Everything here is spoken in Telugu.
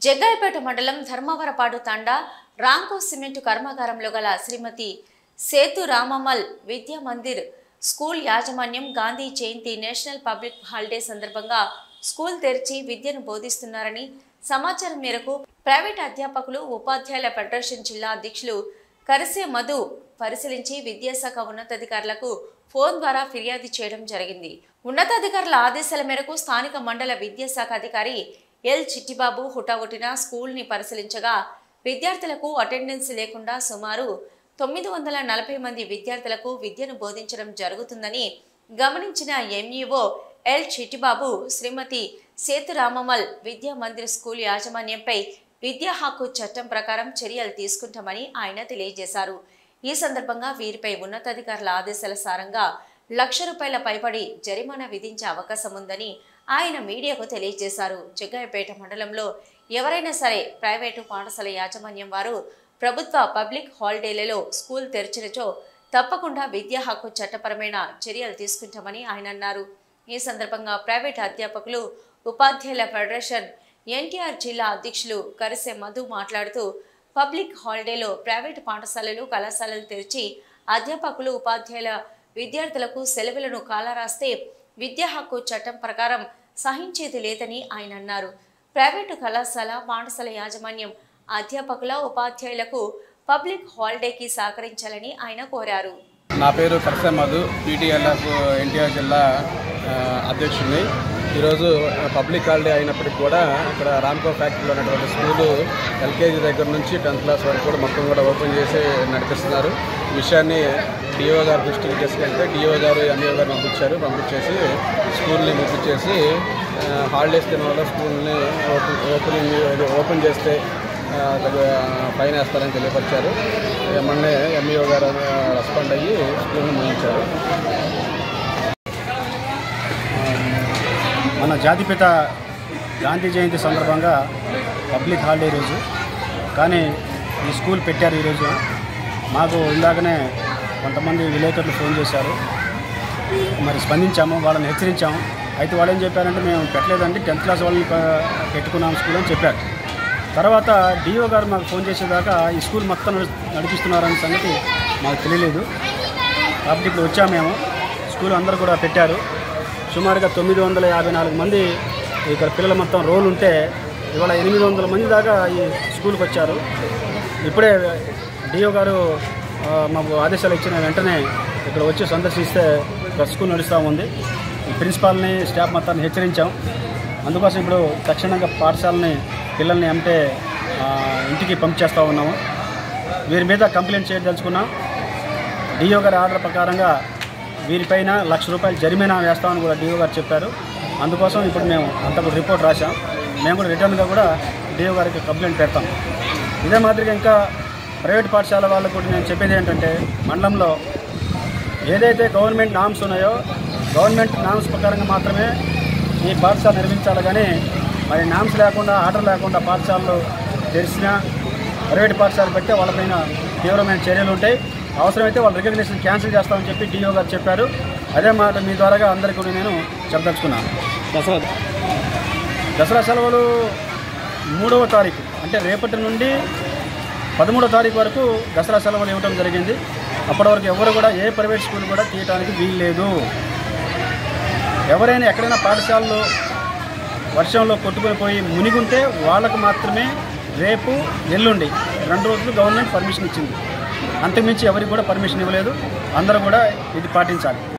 జగ్గయ్యపేట మండలం ధర్మవరపాడు తండా రాంకో సిమెంట్ కర్మాగారంలో గల శ్రీమతి సేతు రామమల్ విద్యా మందిర్ స్కూల్ యాజమాన్యం గాంధీ జయంతి నేషనల్ పబ్లిక్ హాలిడే సందర్భంగా స్కూల్ తెరిచి విద్యను బోధిస్తున్నారని సమాచారం మేరకు ప్రైవేట్ అధ్యాపకులు ఉపాధ్యాయుల ఫెడరేషన్ జిల్లా అధ్యక్షులు కరిసే మధు పరిశీలించి విద్యాశాఖ ఉన్నతాధికారులకు ఫోన్ ద్వారా ఫిర్యాదు చేయడం జరిగింది. ఉన్నతాధికారుల ఆదేశాల మేరకు స్థానిక మండల విద్యాశాఖ అధికారి ఎల్ చిట్టిబాబు హుటాహుటిన స్కూల్ ని పరిశీలించగా విద్యార్థులకు అటెండెన్స్ లేకుండా సుమారు 940 మంది విద్యార్థులకు విద్యను బోధించడం జరుగుతుందని గమనించిన ఎంఈఓ ఎల్ చిట్టిబాబు శ్రీమతి సేతు రామమల్ విద్యా మందిర్ స్కూల్ యాజమాన్యంపై విద్యా హక్కు చట్టం ప్రకారం చర్యలు తీసుకుంటామని ఆయన తెలియజేశారు. ఈ సందర్భంగా వీరిపై ఉన్నతాధికారుల ఆదేశాల సారంగా ₹1,00,000 పైబడి జరిమానా విధించే అవకాశం ఉందని ఆయన మీడియాకు తెలియజేశారు. జగ్గయ్యపేట మండలంలో ఎవరైనా సరే ప్రైవేటు పాఠశాల యాజమాన్యం వారు ప్రభుత్వ పబ్లిక్ హాలిడేలలో స్కూల్ తెరిచినచో తప్పకుండా విద్యా హక్కు చట్టపరమైన చర్యలు తీసుకుంటామని ఆయన అన్నారు. ఈ సందర్భంగా ప్రైవేట్ అధ్యాపకులు ఉపాధ్యాయుల ఫెడరేషన్ ఎన్టీఆర్ జిల్లా అధ్యక్షులు కరిసే మధు మాట్లాడుతూ పబ్లిక్ హాలిడేలో ప్రైవేటు పాఠశాలలు కళాశాలలు తెరిచి అధ్యాపకులు ఉపాధ్యాయుల విద్యార్థులకు సెలవులను కాలరాస్తే విద్యా హక్కు చట్టం ప్రకారం సహించేది లేదని ఆయన అన్నారు. ప్రైవేటు కళాశాల పాఠశాల యాజమాన్యం అధ్యాపకుల ఉపాధ్యాయులకు పబ్లిక్ హాలిడేకి సహకరించాలని ఆయన కోరారు. నా పేరు కరిసే మధు, పీటీఎల్ఎఫ్ ఎన్టీఆర్ జిల్లా అధ్యక్షుడిని. ఈరోజు పబ్లిక్ హాలిడే అయినప్పటికీ కూడా ఇక్కడ రామ్కో ఫ్యాక్టరీలో ఉన్నటువంటి స్కూలు ఎల్కేజీ దగ్గర నుంచి 10th క్లాస్ వరకు కూడా మొత్తం కూడా ఓపెన్ చేసి నడిపిస్తున్నారు. ఈ విషయాన్ని డిఓ గారి దృష్టికి తీసుకెళ్తే డిఓ గారు ఎంఈఓ గారు పంపించేసి స్కూల్ని ముగించేసి హాలిడేస్ తిన వల్ల స్కూల్ని ఓపెన్ చేస్తే ఫైన్ వేస్తారని తెలియపరిచారు. మొన్నే ఎంఈఓ గారు రెస్పాండ్ అయ్యి స్కూల్ని ముగించారు. మన జాతిపిత గాంధీ జయంతి సందర్భంగా పబ్లిక్ హాలిడే రోజు కానీ ఈ స్కూల్ పెట్టారు. ఈరోజు మాకు ఇందాకనే కొంతమంది విలేకరులు ఫోన్ చేశారు. మరి స్పందించాము, వాళ్ళని హెచ్చరించాము. అయితే వాళ్ళు ఏం చెప్పారంటే మేము పెట్టలేదండి, 10th క్లాస్ వాళ్ళని పెట్టుకున్నాం స్కూల్ అని చెప్పారు. తర్వాత డిఓ గారు మాకు ఫోన్ చేసేదాకా ఈ స్కూల్ మొత్తం నడిపిస్తున్నారనే సంగతి మాకు తెలియలేదు. కాబట్టి ఇప్పుడు వచ్చాము మేము. స్కూల్ అందరూ కూడా పెట్టారు. సుమారుగా 954 మంది ఇక్కడ పిల్లలు మొత్తం రోల్ ఉంటే ఇవాళ 800 మంది దాకా ఈ స్కూల్కి వచ్చారు. ఇప్పుడే డిఓ గారు మాకు ఆదేశాలు ఇచ్చిన వెంటనే ఇక్కడ వచ్చి సందర్శిస్తే ఇక్కడ స్కూల్ నడుస్తూ ఉంది. ప్రిన్సిపాల్ని స్టాఫ్ మొత్తాన్ని హెచ్చరించాం. అందుకోసం ఇప్పుడు తక్షణంగా పాఠశాలని పిల్లల్ని అంటే ఇంటికి పంపించేస్తూ ఉన్నాము. వీరి మీద కంప్లైంట్ చేయదలుచుకున్నాం. డిఓ గారి ఆర్డర్ ప్రకారంగా వీరిపైన ₹1,00,000 జరిమానా వేస్తామని కూడా డిఓ గారు చెప్పారు. అందుకోసం ఇప్పుడు మేము అంతా కూడా రిపోర్ట్ రాశాం. మేము కూడా రిటర్న్గా కూడా డిఓ గారికి కంప్లైంట్ పెడతాం. ఇదే మాదిరిగా ఇంకా ప్రైవేట్ పాఠశాల వాళ్ళకు కూడా నేను చెప్పేది ఏంటంటే మండలంలో ఏదైతే గవర్నమెంట్ నామ్స్ ఉన్నాయో గవర్నమెంట్ నామ్స్ ప్రకారంగా మాత్రమే ఈ పాఠశాల నిర్మించాలి. కానీ మరి నామ్స్ లేకుండా ఆర్డర్ లేకుండా పాఠశాలలు తెరిచినా ప్రైవేట్ పాఠశాలలు పెడితే వాళ్ళపైన తీవ్రమైన చర్యలు ఉంటాయి. అవసరమైతే వాళ్ళ రికగ్నిషన్ క్యాన్సిల్ చేస్తామని చెప్పి డిఓ గారు చెప్పారు. అదే మాట మీ ద్వారాగా అందరికీ కూడా నేను చెప్పదలుచుకున్నాను. దసరా సెలవులు 3వ తారీఖు అంటే రేపటి నుండి 13వ తారీఖు వరకు దసరా సెలవులు ఇవ్వడం జరిగింది. అప్పటి వరకు ఎవరు కూడా ఏ ప్రైవేట్ స్కూల్ కూడా తీయడానికి వీల్లేదు. ఎవరైనా ఎక్కడైనా పాఠశాలలో వర్షంలో కొట్టుకొని పోయి మునిగుంటే వాళ్ళకు మాత్రమే రేపు ఎల్లుండి 2 రోజులు గవర్నమెంట్ పర్మిషన్ ఇచ్చింది. అంతకుమించి ఎవరికి కూడా పర్మిషన్ ఇవ్వలేదు. అందరూ కూడా ఇది పాటించాలి.